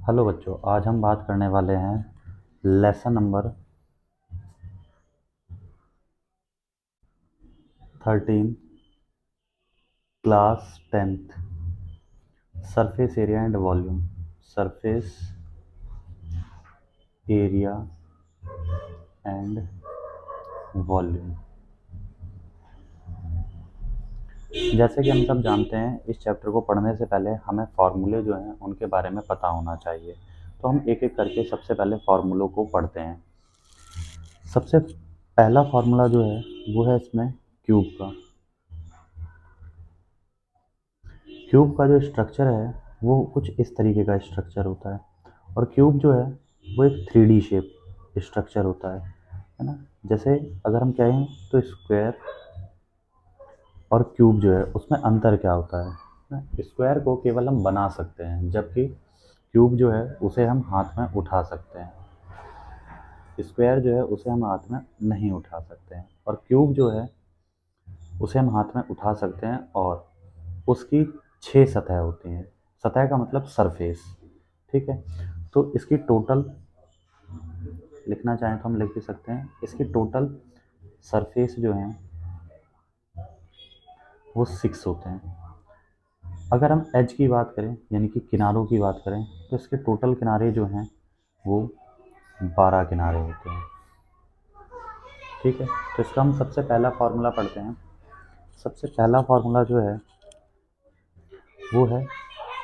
Hello बच्चों, आज हम बात करने वाले हैं lesson number 13 class 10th surface area and volume. Surface area and volume. जैसे कि हम सब जानते हैं, इस चैप्टर को पढ़ने से पहले हमें फार्मूले जो हैं उनके बारे में पता होना चाहिए। तो हम एक एक करके सबसे पहले फार्मूलों को पढ़ते हैं। सबसे पहला फार्मूला जो है वो है इसमें क्यूब का। क्यूब का जो स्ट्रक्चर है वो कुछ इस तरीके का स्ट्रक्चर होता है, और क्यूब जो है वो एक 3D शेप स्ट्रक्चर होता है ना। जैसे अगर हम कहें तो स्क्वायर और क्यूब जो है उसमें अंतर क्या होता है ना। स्क्वायर को केवल हम बना सकते हैं, जबकि क्यूब जो है उसे हम हाथ में उठा सकते हैं। स्क्वायर जो है उसे हम हाथ में नहीं उठा सकते हैं, और क्यूब जो है उसे हम हाथ में उठा सकते हैं, और उसकी 6 सतह होती हैं। सतह का मतलब सरफेस, ठीक है। तो इसकी टोटल लिखना चाहें तो हम लिख भी सकते हैं, इसकी टोटल सरफेस जो हैं वो 6 होते हैं। अगर हम एज की बात करें यानी कि किनारों की बात करें तो इसके टोटल किनारे जो हैं वो 12 किनारे होते हैं, ठीक है। तो इसका हम सबसे पहला फार्मूला पढ़ते हैं। सबसे पहला फार्मूला जो है वो है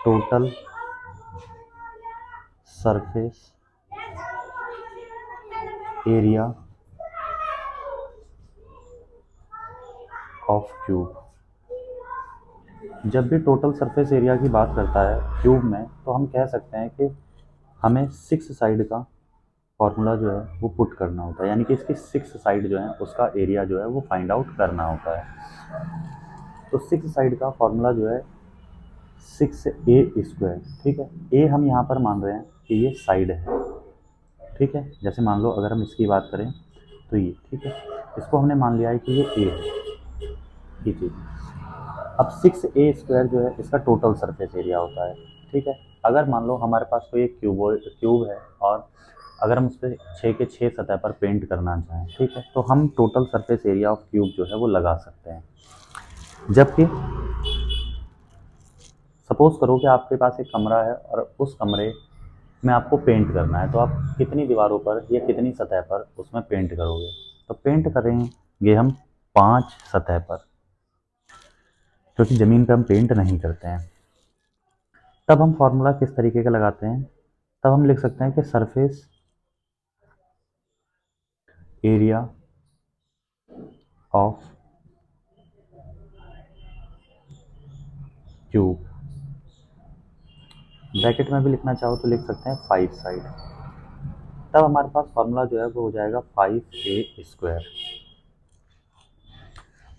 total surface area of cube. जब भी टोटल सरफेस एरिया की बात करता है क्यूब में, तो हम कह सकते हैं कि हमें 6 साइड का फार्मूला जो है वो पुट करना होता है, यानी कि इसकी 6 साइड जो है उसका एरिया जो है वो फाइंड आउट करना होता है। तो 6 साइड का फार्मूला जो है 6a², ठीक है। ए हम यहाँ पर मान रहे हैं कि ये साइड है, ठीक है। जैसे मान लो अगर हम इसकी बात करें तो ये, ठीक है, इसको हमने मान लिया है कि ये ए है, ये चीज़। अब 6a² जो है इसका टोटल सरफेस एरिया होता है, ठीक है। अगर मान लो हमारे पास कोई एक क्यूब है, और अगर हम उस पर 6 के 6 सतह पर पेंट करना चाहें, ठीक है, तो हम total surface area of cube जो है वो लगा सकते हैं। जबकि सपोज करो कि आपके पास एक कमरा है, और उस कमरे में आपको पेंट करना है, तो आप कितनी दीवारों पर या कितनी सतह पर उसमें पेंट करोगे। तो पेंट करेंगे हम 5 सतह पर, क्योंकि ज़मीन पर हम पेंट नहीं करते हैं। तब हम फॉर्मूला किस तरीके का लगाते हैं, तब हम लिख सकते हैं कि surface area of cube, bracket में भी लिखना चाहो तो लिख सकते हैं 5 साइड। तब हमारे पास फॉर्मूला जो है वो हो जाएगा 5a²।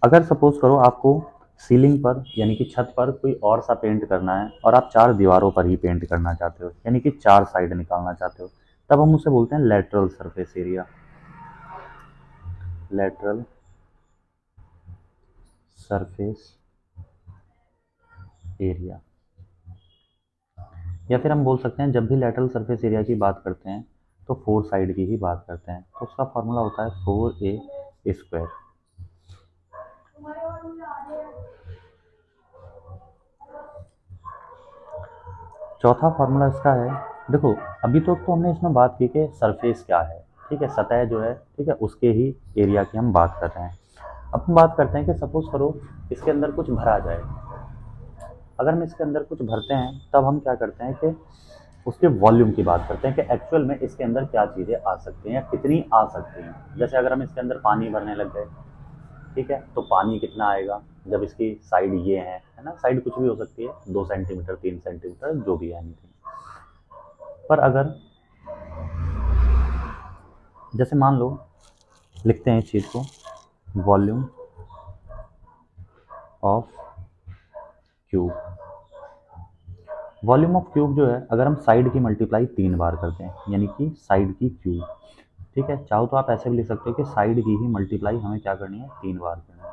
अगर सपोज करो आपको सीलिंग पर यानी कि छत पर कोई और सा पेंट करना है, और आप 4 दीवारों पर ही पेंट करना चाहते हो, यानी कि 4 साइड निकालना चाहते हो, तब हम उसे बोलते हैं lateral surface area. Lateral surface area, या फिर हम बोल सकते हैं जब भी लेटरल सरफेस एरिया की बात करते हैं तो 4 साइड की ही बात करते हैं। तो उसका फॉर्मूला होता है 4a²। चौथा फार्मूला इसका है, देखो अभी तो हमने इसमें बात की कि सरफेस क्या है, ठीक है, सतह जो है, ठीक है, उसके ही एरिया की हम बात कर रहे हैं। अब हम बात करते हैं कि सपोज करो इसके अंदर कुछ भरा जाए। अगर हम इसके अंदर कुछ भरते हैं तब हम क्या करते हैं कि उसके वॉल्यूम की बात करते हैं कि एक्चुअल में इसके अंदर क्या चीज़ें आ सकती हैं या कितनी आ सकती हैं। जैसे अगर हम इसके अंदर पानी भरने लग गए, ठीक है, तो पानी कितना आएगा जब इसकी साइड ये है ना। साइड कुछ भी हो सकती है, 2 सेंटीमीटर 3 सेंटीमीटर जो भी है, एनीथिंग। पर अगर जैसे मान लो लिखते हैं इस चीज़ को, volume of cube. Volume of cube जो है अगर हम साइड की मल्टीप्लाई 3 बार करते हैं, यानी कि साइड की क्यूब, ठीक है। चाहो तो आप ऐसे भी लिख सकते हो कि साइड की ही मल्टीप्लाई हमें क्या करनी है, 3 बार करनी है।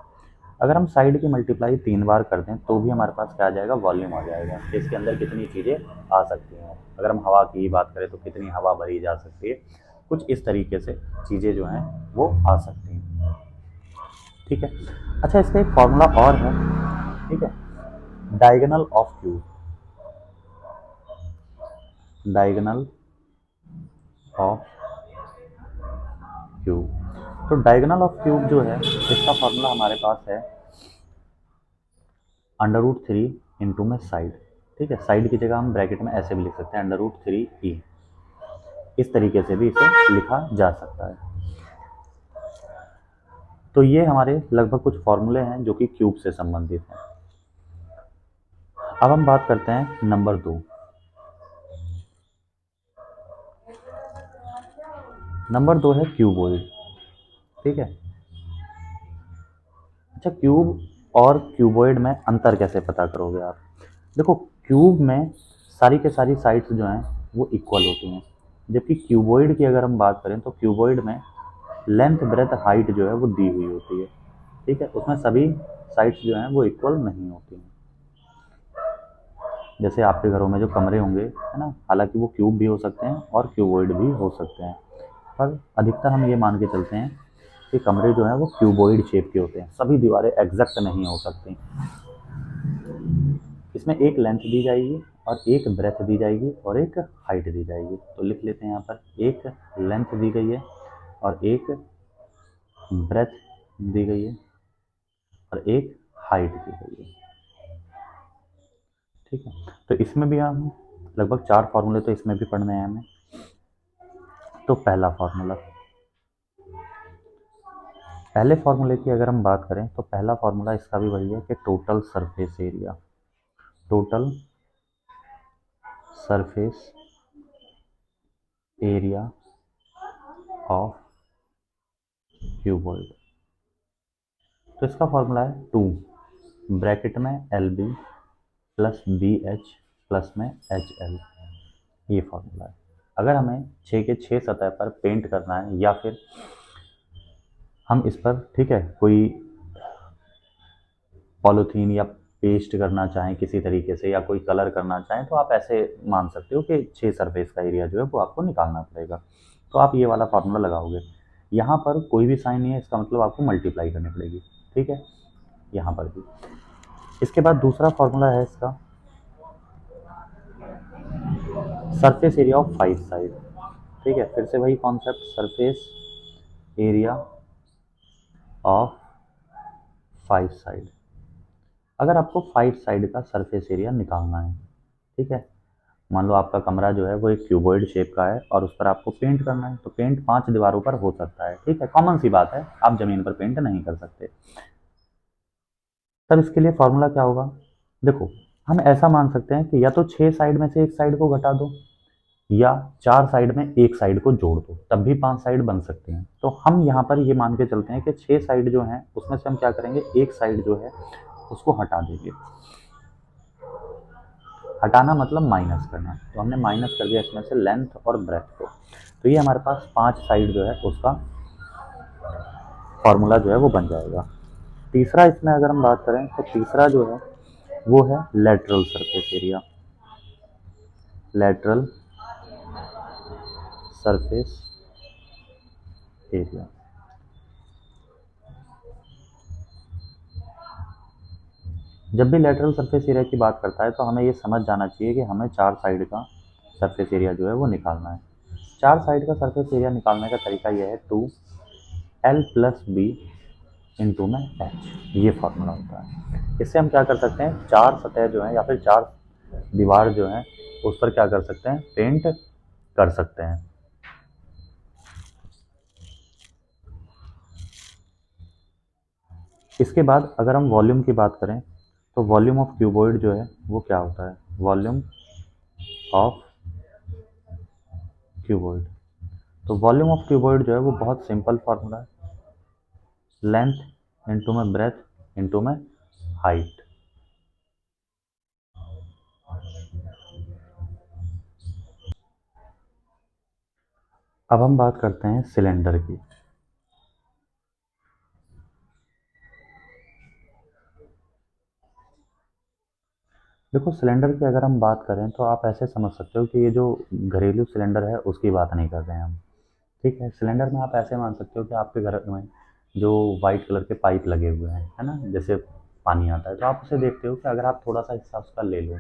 अगर हम साइड की मल्टीप्लाई 3 बार कर दें तो भी हमारे पास क्या आ जाएगा, वॉल्यूम आ जाएगा। इसके अंदर कितनी चीज़ें आ सकती हैं, अगर हम हवा की ही बात करें तो कितनी हवा भरी जा सकती है, कुछ इस तरीके से चीज़ें जो हैं वो आ सकती हैं। ठीक है। अच्छा, इसका एक फॉर्मूला और है। ठीक है, diagonal of cube, diagonal of cube. तो डायगोनल ऑफ क्यूब जो है, इसका फॉर्मूला हमारे पास है √3 इंटू में साइड। ठीक है, साइड की जगह हम ब्रैकेट में ऐसे भी लिख सकते हैं √3e, इस तरीके से भी इसे लिखा जा सकता है। तो ये हमारे लगभग कुछ फॉर्मूले हैं जो कि क्यूब से संबंधित हैं। अब हम बात करते हैं नंबर 2। नंबर 2 है क्यूबॉइड। ठीक है। अच्छा, क्यूब और क्यूबॉइड में अंतर कैसे पता करोगे आप? देखो, क्यूब में सारी के सारी साइड्स जो हैं वो इक्वल होती हैं, जबकि क्यूबॉइड की अगर हम बात करें तो क्यूबॉइड में लेंथ ब्रेथ हाइट जो है वो दी हुई होती है। ठीक है, उसमें सभी साइड्स जो हैं वो इक्वल नहीं होती हैं। जैसे आपके घरों में जो कमरे होंगे, है ना, हालांकि वो क्यूब भी हो सकते हैं और क्यूबॉइड भी हो सकते हैं, पर अधिकतर हम ये मान के चलते हैं कि कमरे जो हैं वो क्यूबॉइड शेप के होते हैं, सभी दीवारें एग्जैक्ट नहीं हो सकती। इसमें एक लेंथ दी जाएगी और एक ब्रेथ दी जाएगी और एक हाइट दी जाएगी। तो लिख लेते हैं यहाँ पर, एक लेंथ दी गई है और एक ब्रेथ दी गई है और एक हाइट दी गई है। ठीक है, तो इसमें भी हम लगभग 4 फार्मूले तो इसमें भी पढ़ने हैं हमें। तो पहला फार्मूला, पहले फार्मूले की अगर हम बात करें तो पहला फार्मूला इसका भी वही है कि total surface area, total surface area of cuboid. तो इसका फार्मूला है 2 ब्रैकेट में LB प्लस BH प्लस में HL, ये फार्मूला है। अगर हमें 6 के 6 सतह पर पेंट करना है या फिर हम इस पर, ठीक है, कोई पॉलीथीन या पेस्ट करना चाहें किसी तरीके से या कोई कलर करना चाहें, तो आप ऐसे मान सकते हो कि 6 सरफेस का एरिया जो है वो आपको निकालना पड़ेगा। तो आप ये वाला फार्मूला लगाओगे। यहाँ पर कोई भी साइन नहीं है, इसका मतलब आपको मल्टीप्लाई करनी पड़ेगी। ठीक है, यहाँ पर भी। इसके बाद दूसरा फार्मूला है इसका सरफेस एरिया ऑफ 5 साइड। ठीक है, फिर से वही concept, surface area of 5 side. अगर आपको 5 साइड का सरफेस एरिया निकालना है, ठीक है, मान लो आपका कमरा जो है वो एक क्यूबॉइड शेप का है और उस पर आपको पेंट करना है, तो पेंट 5 दीवारों पर हो सकता है। ठीक है, कॉमन सी बात है, आप जमीन पर पेंट नहीं कर सकते। तब इसके लिए फॉर्मूला क्या होगा? देखो, हम ऐसा मान सकते हैं कि या तो 6 साइड में से एक साइड को घटा दो या 4 साइड में एक साइड को जोड़ दो, तब भी 5 साइड बन सकती हैं। तो हम यहाँ पर ये मान के चलते हैं कि 6 साइड जो हैं उसमें से हम क्या करेंगे, एक साइड जो है उसको हटा देंगे। हटाना मतलब माइनस करना, तो हमने माइनस कर दिया इसमें से लेंथ और ब्रेथ को। तो ये हमारे पास 5 साइड जो है उसका फॉर्मूला जो है वो बन जाएगा। तीसरा इसमें अगर हम बात करें तो तीसरा जो है वो है lateral surface area, lateral surface area. जब भी लेटरल सरफेस एरिया की बात करता है तो हमें ये समझ जाना चाहिए कि हमें 4 साइड का सरफेस एरिया जो है वो निकालना है। 4 साइड का सरफेस एरिया निकालने का तरीका यह है 2L प्लस बी इंटू में एच, ये फार्मूला होता है। इससे हम क्या कर सकते हैं, 4 सतह जो है या फिर 4 दीवार जो है उस पर क्या कर सकते हैं, पेंट कर सकते हैं। इसके बाद अगर हम वॉल्यूम की बात करें तो वॉल्यूम ऑफ क्यूबॉइड जो है वो क्या होता है, वॉल्यूम ऑफ क्यूबॉइड। तो वॉल्यूम ऑफ क्यूबॉइड जो है वो बहुत सिंपल फार्मूला है, लेंथ इंटू में ब्रेथ इंटू में हाइट। अब हम बात करते हैं सिलेंडर की। देखो सिलेंडर की अगर हम बात करें तो आप ऐसे समझ सकते हो कि ये जो घरेलू सिलेंडर है उसकी बात नहीं कर रहे हैं हम। ठीक है, सिलेंडर में आप ऐसे मान सकते हो कि आपके घर में जो वाइट कलर के पाइप लगे हुए हैं, है ना, जैसे पानी आता है, तो आप उसे देखते हो कि अगर आप थोड़ा सा हिस्सा उसका ले लो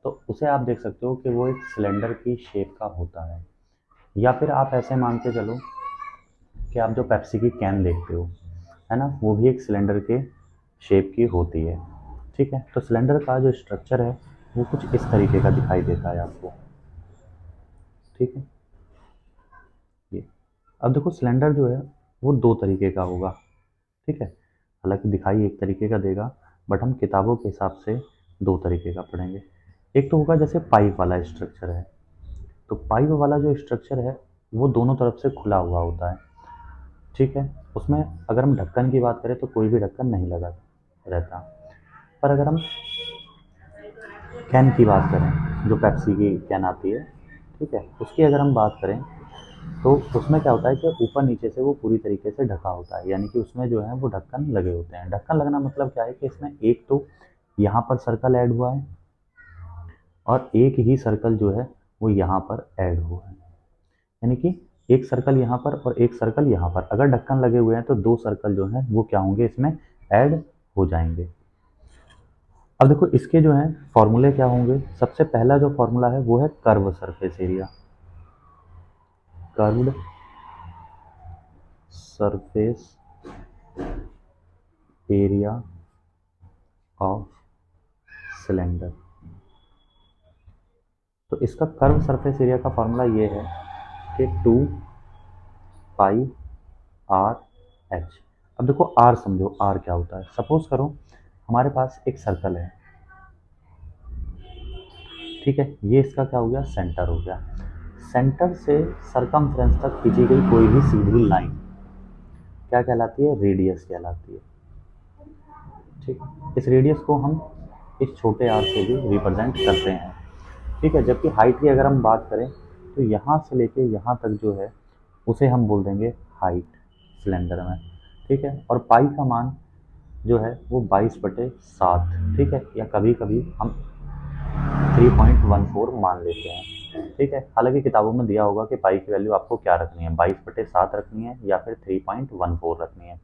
तो उसे आप देख सकते हो कि वो एक सिलेंडर की शेप का होता है। या फिर आप ऐसे मान के चलो कि आप जो पेप्सी की कैन देखते हो, है ना, वो भी एक सिलेंडर के शेप की होती है। ठीक है, तो सिलेंडर का जो स्ट्रक्चर है वो कुछ इस तरीके का दिखाई देता है आपको। ठीक है, ये अब देखो सिलेंडर जो है वो दो तरीके का होगा। ठीक है, हालांकि दिखाई एक तरीके का देगा, बट हम किताबों के हिसाब से दो तरीके का पढ़ेंगे। एक तो होगा जैसे पाइप वाला स्ट्रक्चर है, तो पाइप वाला जो स्ट्रक्चर है वो दोनों तरफ से खुला हुआ होता है। ठीक है, उसमें अगर हम ढक्कन की बात करें तो कोई भी ढक्कन नहीं लगा रहता। पर अगर हम कैन की बात करें, जो पेप्सी की कैन आती है, ठीक है, उसकी अगर हम बात करें तो उसमें क्या होता है कि ऊपर नीचे से वो पूरी तरीके से ढका होता है, यानी कि उसमें जो है वो ढक्कन लगे होते हैं। ढक्कन लगना मतलब क्या है कि इसमें एक तो यहाँ पर सर्कल ऐड हुआ है और एक ही सर्कल जो है वो यहाँ पर ऐड हुआ है, यानी कि एक सर्कल यहाँ पर और एक सर्कल यहाँ पर। अगर ढक्कन लगे हुए हैं तो दो सर्कल जो हैं वो क्या होंगे, इसमें ऐड हो जाएंगे। अब देखो इसके जो हैं फॉर्मूले क्या होंगे। सबसे पहला जो फॉर्मूला है वो है curve surface area. Curved surface area of cylinder. तो इसका कर्व सरफेस एरिया का फॉर्मूला ये है कि 2 पाई आर एच। अब देखो आर समझो, आर क्या होता है। सपोज करो हमारे पास एक सर्कल है, ठीक है, ये इसका क्या हो गया, सेंटर हो गया। सेंटर से सरकमफ्रेंस तक खींची गई कोई भी सीधी लाइन क्या कहलाती है, रेडियस कहलाती है। ठीक, इस रेडियस को हम इस छोटे आर से भी रिप्रेजेंट करते हैं। ठीक है, जबकि हाइट की अगर हम बात करें तो यहाँ से लेके यहाँ तक जो है उसे हम बोल देंगे हाइट सिलेंडर में। ठीक है, और पाई का मान जो है वो 22/7। ठीक है, या कभी कभी हम 3.14 मान लेते हैं। ठीक है, हालांकि किताबों में दिया होगा कि पाई की वैल्यू आपको क्या रखनी है, 22/7 रखनी है या फिर 3.14 रखनी है।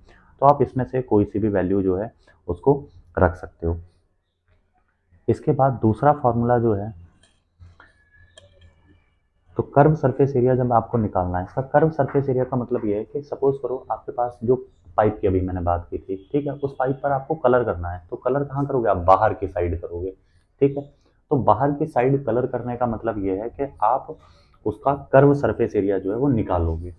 तो आप इसमें से कोई सी भी वैल्यू जो है उसको रख सकते हो। इसके बाद दूसरा फॉर्मूला जो है, तो कर्व सरफेस एरिया जब आपको निकालना है, इसका कर्व सरफेस एरिया का मतलब ये है कि सपोज करो आपके पास जो पाइप की अभी मैंने बात की थी, ठीक है, उस पाइप पर आपको कलर करना है, तो कलर कहाँ करोगे, आप बाहर की साइड करोगे। ठीक है, तो बाहर की साइड कलर करने का मतलब ये है कि आप उसका कर्व सरफेस एरिया जो है वो निकालोगे।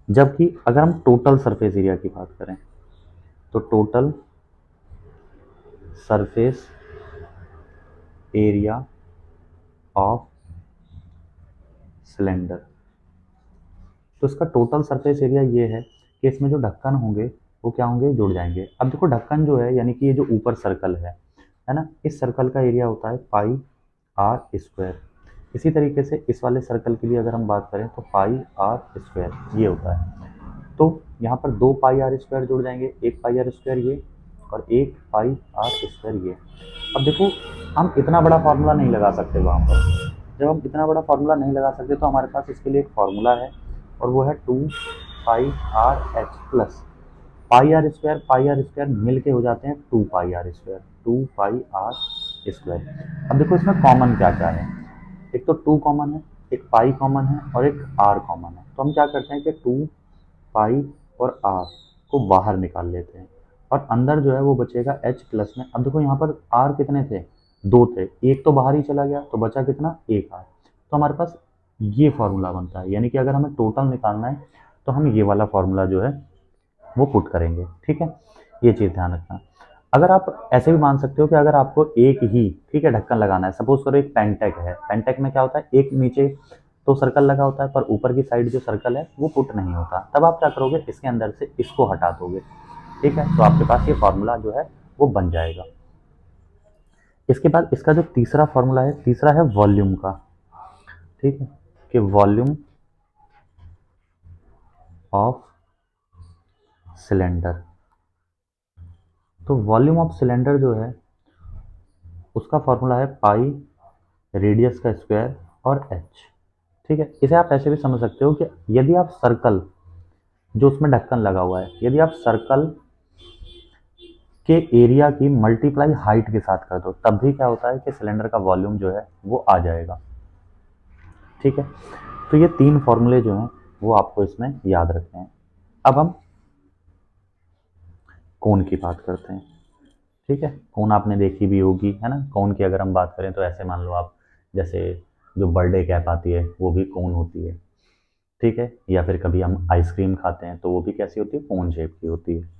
जबकि अगर हम टोटल सरफेस एरिया की बात करें तो total surface area of cylinder, तो इसका टोटल सरफेस एरिया ये है कि इसमें जो ढक्कन होंगे वो क्या होंगे, जुड़ जाएंगे। अब देखो ढक्कन जो है यानी कि ये जो ऊपर सर्कल है ना, इस सर्कल का एरिया होता है पाई आर स्क्वायर। इसी तरीके से इस वाले सर्कल के लिए अगर हम बात करें तो पाई आर स्क्वायर ये होता है। तो यहाँ पर 2 पाई आर स्क्वायर जुड़ जाएंगे, एक पाई आर स्क्वायर ये और एक पाई आर स्क्वायर ये। अब देखो हम इतना बड़ा फार्मूला नहीं लगा सकते वहाँ पर। जब हम इतना बड़ा फार्मूला नहीं लगा सकते तो हमारे पास इसके लिए एक फार्मूला है और वो है 2 pi R H plus pi R square मिल के हो जाते हैं 2 pi R square, 2 pi R square. अब देखो इसमें कॉमन क्या क्या है, एक तो 2 कॉमन है, एक पाई कॉमन है और एक आर कॉमन है। तो हम क्या करते हैं कि 2 पाई और आर को बाहर निकाल लेते हैं और अंदर जो है वो बचेगा एच प्लस में। अब देखो यहाँ पर आर कितने थे, दो थे, एक तो बाहर ही चला गया तो बचा कितना, एक आर। तो हमारे पास ये फॉर्मूला बनता है, यानी कि अगर हमें टोटल निकालना है तो हम ये वाला फॉर्मूला जो है वो पुट करेंगे। ठीक है, ये चीज़ ध्यान रखना। अगर आप ऐसे भी मान सकते हो कि अगर आपको एक ही, ठीक है, ढक्कन लगाना है, सपोज करो एक पेंटेक है, पेंटेक में क्या होता है, एक नीचे तो सर्कल लगा होता है पर ऊपर की साइड जो सर्कल है वो पुट नहीं होता। तब आप क्या करोगे, इसके अंदर से इसको हटा दोगे। ठीक है, तो आपके पास ये फॉर्मूला जो है वो बन जाएगा। इसके बाद इसका जो तीसरा फॉर्मूला है, तीसरा है वॉल्यूम का। ठीक है, कि वॉल्यूम ऑफ सिलेंडर। तो वॉल्यूम ऑफ सिलेंडर जो है उसका फॉर्मूला है पाई रेडियस का स्क्वायर और एच। ठीक है, इसे आप ऐसे भी समझ सकते हो कि यदि आप सर्कल, जो उसमें ढक्कन लगा हुआ है, यदि आप सर्कल के एरिया की मल्टीप्लाई हाइट के साथ कर दो, तब भी क्या होता है कि सिलेंडर का वॉल्यूम जो है वो आ जाएगा। ठीक है, तो ये तीन फॉर्मूले जो हैं वो आपको इसमें याद रखने हैं। अब हम कोण की बात करते हैं। ठीक है, कोण आपने देखी भी होगी, है ना। कोण की अगर हम बात करें तो ऐसे मान लो आप, जैसे जो बर्थडे कैप आती है वो भी कोण होती है। ठीक है, या फिर कभी हम आइसक्रीम खाते हैं तो वो भी कैसी होती है, कोण शेप की होती है।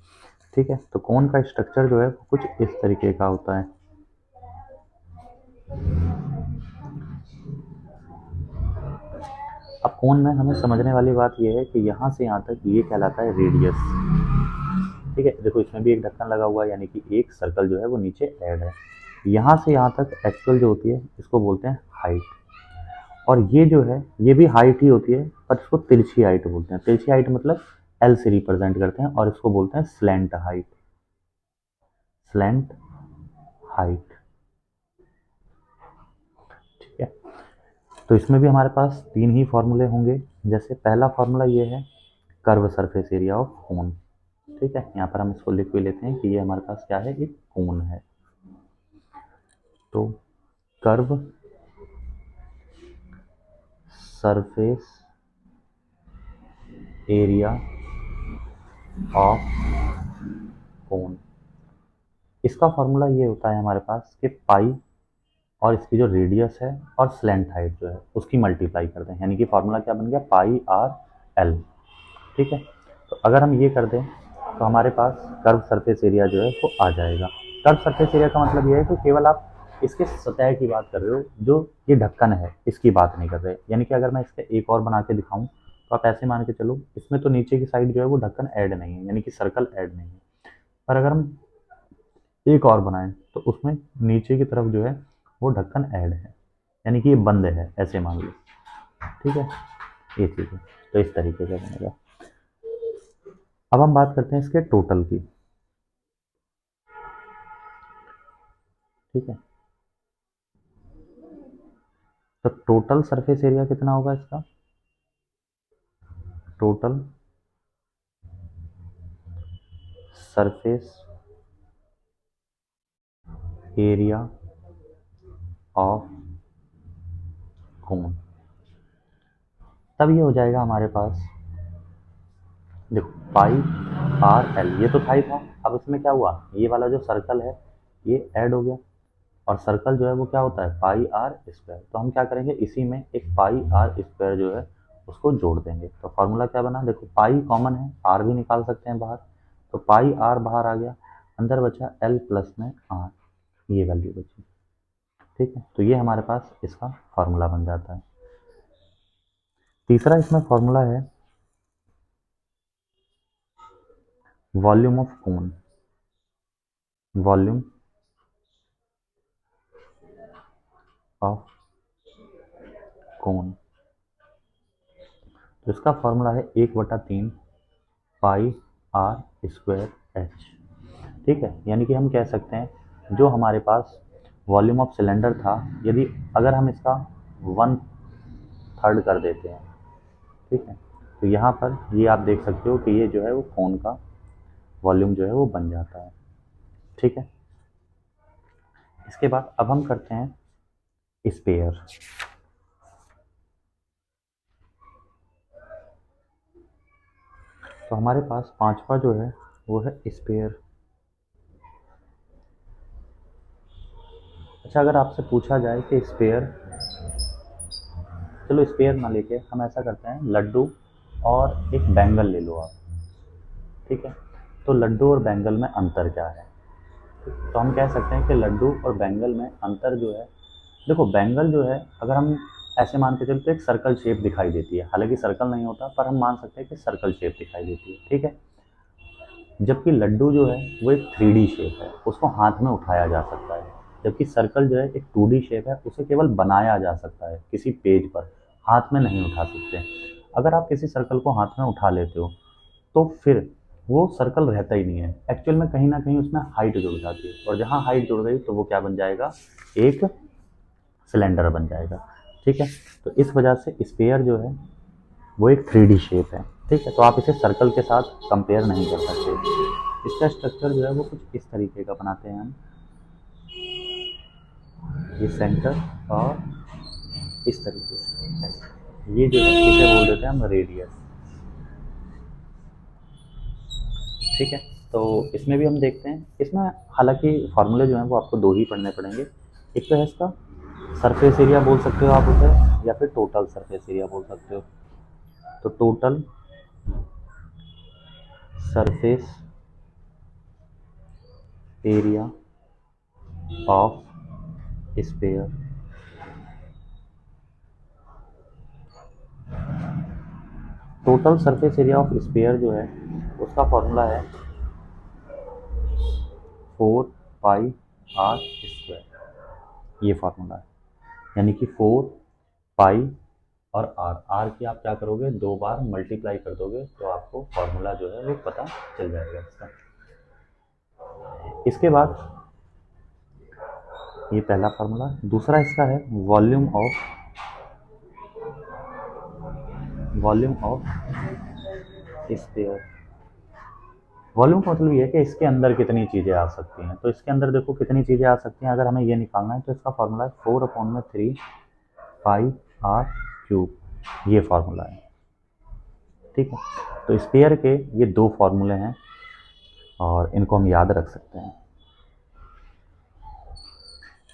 ठीक है, तो कोण का स्ट्रक्चर जो है कुछ इस तरीके का होता है। अब कोण में हमें समझने वाली बात यह है कि यहाँ से यहाँ तक ये कहलाता है रेडियस। ठीक है, देखो इसमें भी एक ढक्कन लगा हुआ है, यानी कि एक सर्कल जो है वो नीचे ऐड है। यहाँ से यहाँ तक एक्चुअल जो होती है इसको बोलते हैं हाइट, और ये जो है ये भी हाइट ही होती है, पर इसको तिरछी हाइट बोलते हैं। तिरछी हाइट मतलब एल से रिप्रेजेंट करते हैं, और इसको बोलते हैं स्लैंट हाइट। Slant height. ठीक है, तो इसमें भी हमारे पास तीन ही फॉर्मूले होंगे। जैसे पहला फॉर्मूला ये है curve surface area of cone. ठीक है, यहाँ पर हम इसको लिख भी लेते हैं कि ये हमारे पास क्या है, एक कोन है। तो curve surface area of cone, इसका फॉर्मूला ये होता है हमारे पास कि पाई और इसकी जो रेडियस है और स्लैंट हाइट जो है उसकी मल्टीप्लाई कर दें, यानी कि फॉर्मूला क्या बन गया, पाई आर एल। ठीक है, तो अगर हम ये कर दें तो हमारे पास कर्व सरफेस एरिया जो है वो आ जाएगा। कर्व सरफेस एरिया का मतलब ये है कि केवल आप इसके सतह की बात कर रहे हो, जो ये ढक्कन है इसकी बात नहीं कर रहे। यानी कि अगर मैं इसका एक और बना के दिखाऊं तो आप ऐसे मान के चलो, इसमें तो नीचे की साइड जो है वो ढक्कन ऐड नहीं है, यानी कि सर्कल ऐड नहीं है। पर अगर हम एक और बनाएं तो उसमें नीचे की तरफ जो है वो ढक्कन ऐड है, यानी कि ये बंद है, ऐसे मान लो। ठीक है, ये चीज़ है, तो इस तरीके का बनेगा। अब हम बात करते हैं इसके टोटल की। ठीक है, तो टोटल सरफेस एरिया कितना होगा इसका, total surface area of cone, तब ये हो जाएगा हमारे पास, देखो पाई आर एल, ये तो था ही था। अब इसमें क्या हुआ, ये वाला जो सर्कल है ये ऐड हो गया, और सर्कल जो है वो क्या होता है, पाई आर स्क्वायर। तो हम क्या करेंगे, इसी में एक पाई आर स्क्वायर जो है उसको जोड़ देंगे। तो फॉर्मूला क्या बना, देखो पाई कॉमन है, आर भी निकाल सकते हैं बाहर, तो पाई आर बाहर आ गया, अंदर बचा एल प्लस में आर, ये वैल्यू बची। ठीक है, तो ये हमारे पास इसका फॉर्मूला बन जाता है। तीसरा इसमें फॉर्मूला है volume of cone. Volume of cone, तो इसका फॉर्मूला है 1/3 पाई आर स्क्वायर एच। ठीक है, यानी कि हम कह सकते हैं जो हमारे पास वॉल्यूम ऑफ सिलेंडर था, यदि अगर हम इसका 1/3 कर देते हैं, ठीक है, तो यहाँ पर ये आप देख सकते हो कि ये जो है वो कोन का वॉल्यूम जो है वो बन जाता है। ठीक है, इसके बाद अब हम करते हैं स्पेयर। तो हमारे पास पांचवा जो है वो है स्पेयर। अच्छा, अगर आपसे पूछा जाए कि स्पेयर, चलो स्पेयर ना लेके हम ऐसा करते हैं, लड्डू और एक बैंगल ले लो आप। ठीक है, तो लड्डू और बैंगल में अंतर क्या है, तो हम कह सकते हैं कि लड्डू और बैंगल में अंतर जो है, देखो बैंगल जो है अगर हम ऐसे मान के चलते तो एक सर्कल शेप दिखाई देती है, हालांकि सर्कल नहीं होता पर हम मान सकते हैं कि सर्कल शेप दिखाई देती है। ठीक है, जबकि लड्डू जो है वो एक 3D शेप है, उसको हाथ में उठाया जा सकता है। जबकि सर्कल जो है एक 2D शेप है, उसे केवल बनाया जा सकता है किसी पेज पर, हाथ में नहीं उठा सकते। अगर आप किसी सर्कल को हाथ में उठा लेते हो तो फिर वो सर्कल रहता ही नहीं है, एक्चुअल में कहीं ना कहीं उसमें हाइट जुड़ जाती है, और जहाँ हाइट जुड़ गई तो वो क्या बन जाएगा, एक सिलेंडर बन जाएगा। ठीक है, तो इस वजह से स्फीयर जो है वो एक 3D शेप है। ठीक है, तो आप इसे सर्कल के साथ कंपेयर नहीं कर सकते। इसका स्ट्रक्चर जो है वो कुछ इस तरीके का बनाते हैं हम, ये सेंटर और इस तरीके से, ये जो है इसे बोल देते हैं हम रेडियस। ठीक है, तो इसमें भी हम देखते हैं, इसमें हालांकि फार्मूले जो हैं वो आपको दो ही पढ़ने पड़ेंगे। एक तो है इसका सरफेस एरिया बोल सकते हो आप उसे, या फिर टोटल सरफेस एरिया बोल सकते हो। तो total surface area of sphere, total surface area of sphere जो है उसका फॉर्मूला है 4 पाई r स्क्वायर। ये फार्मूला है, यानी कि 4 पाई और आर की आप क्या करोगे, दो बार मल्टीप्लाई कर दोगे तो आपको फॉर्मूला जो है वो पता चल जाएगा इसका। इसके बाद ये पहला फार्मूला, दूसरा इसका है वॉल्यूम ऑफ स्फीयर। वॉल्यूम का मतलब ये है कि इसके अंदर कितनी चीज़ें आ सकती हैं। तो इसके अंदर देखो कितनी चीज़ें आ सकती हैं, अगर हमें ये निकालना है तो इसका फार्मूला है 4/3 पाई r क्यूब, ये फार्मूला है। ठीक है, तो स्फीयर के ये दो फार्मूले हैं और इनको हम याद रख सकते हैं।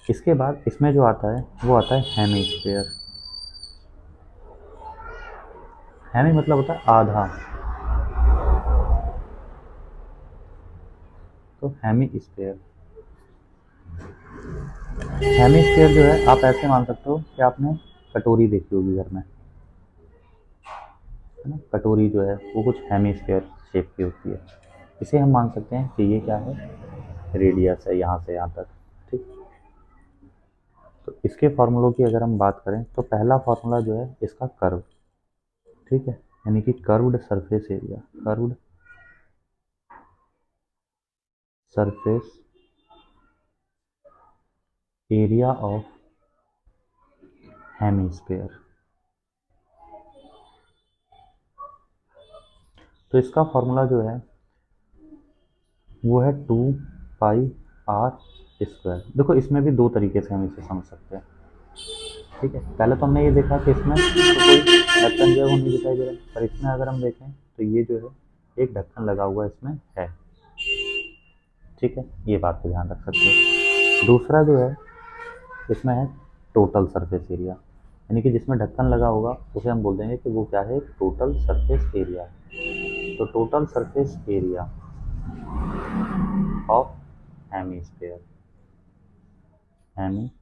इसके बाद इसमें जो आता है वो आता है हेमिस्फीयर। हेमी मतलब होता है आधा, तो हेमिस्फीयर। हेमिस्फीयर जो है आप ऐसे मान सकते हो कि आपने कटोरी देखी होगी घर में, है ना, कटोरी जो है वो कुछ हेमिस्फीयर शेप की होती है। इसे हम मान सकते हैं कि ये क्या है, रेडियस है यहाँ से यहाँ तक। ठीक, तो इसके फार्मूलों की अगर हम बात करें तो पहला फार्मूला जो है इसका कर्व। ठीक है, यानी कि curved surface area, curved surface area of hemisphere. तो इसका फार्मूला जो है वो है 2 पाई r स्क्वायर। देखो इसमें भी दो तरीके से हम इसे समझ सकते हैं। ठीक है, पहले तो हमने ये देखा कि इसमें तो कोई ढक्कन जो है वो नहीं दिखाई दे रहा, पर इसमें अगर हम देखें तो ये जो है एक ढक्कन लगा हुआ इसमें है। ठीक है, ये बात को ध्यान रख सकते हो। दूसरा जो है इसमें है टोटल सरफेस एरिया, यानी कि जिसमें ढक्कन लगा होगा उसे हम बोल देंगे कि वो क्या है, टोटल सरफेस एरिया है। तो total surface area of hemisphere, hemisphere.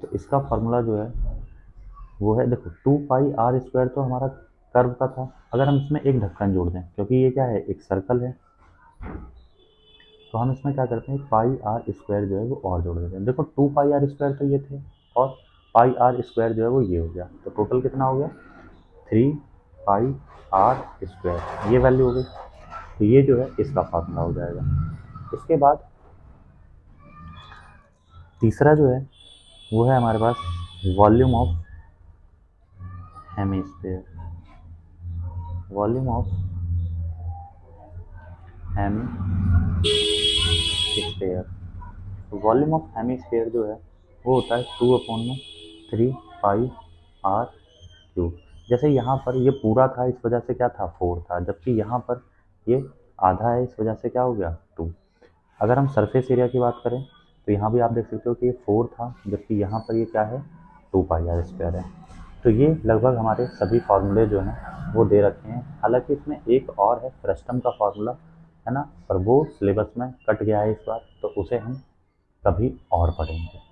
तो इसका फार्मूला जो है वो है, देखो 2 पाई r स्क्वायर तो हमारा कर्व का था। अगर हम इसमें एक ढक्कन जोड़ दें, क्योंकि ये क्या है, एक सर्कल है, तो हम इसमें क्या करते हैं, पाई r स्क्वायर जो है वो और जोड़ देते हैं। देखो 2 पाई r स्क्वायर तो ये थे, और पाई r स्क्वायर जो है वो ये हो गया, तो टोटल कितना हो गया, 3 पाई r स्क्वायर, ये वैल्यू हो गई। तो ये जो है इसका फार्मूला हो जाएगा। इसके बाद तीसरा जो है वो है हमारे पास volume of hemisphere, volume of hemisphere. Volume of hemisphere जो है वो होता है 2/3 पाई r क्यूब। जैसे यहाँ पर ये पूरा था, इस वजह से क्या था, 4 था, जबकि यहाँ पर ये आधा है, इस वजह से क्या हो गया, 2। अगर हम सरफेस एरिया की बात करें तो यहाँ भी आप देख सकते हो कि ये 4 था, जबकि यहाँ पर ये क्या है, 2 पाई r स्क्वायर है। तो ये लगभग हमारे सभी फार्मूले जो हैं वो दे रखे हैं। हालांकि इसमें एक और है, फ्रस्टम का फार्मूला, है ना, पर वो सिलेबस में कट गया है इस बार, तो उसे हम कभी और पढ़ेंगे।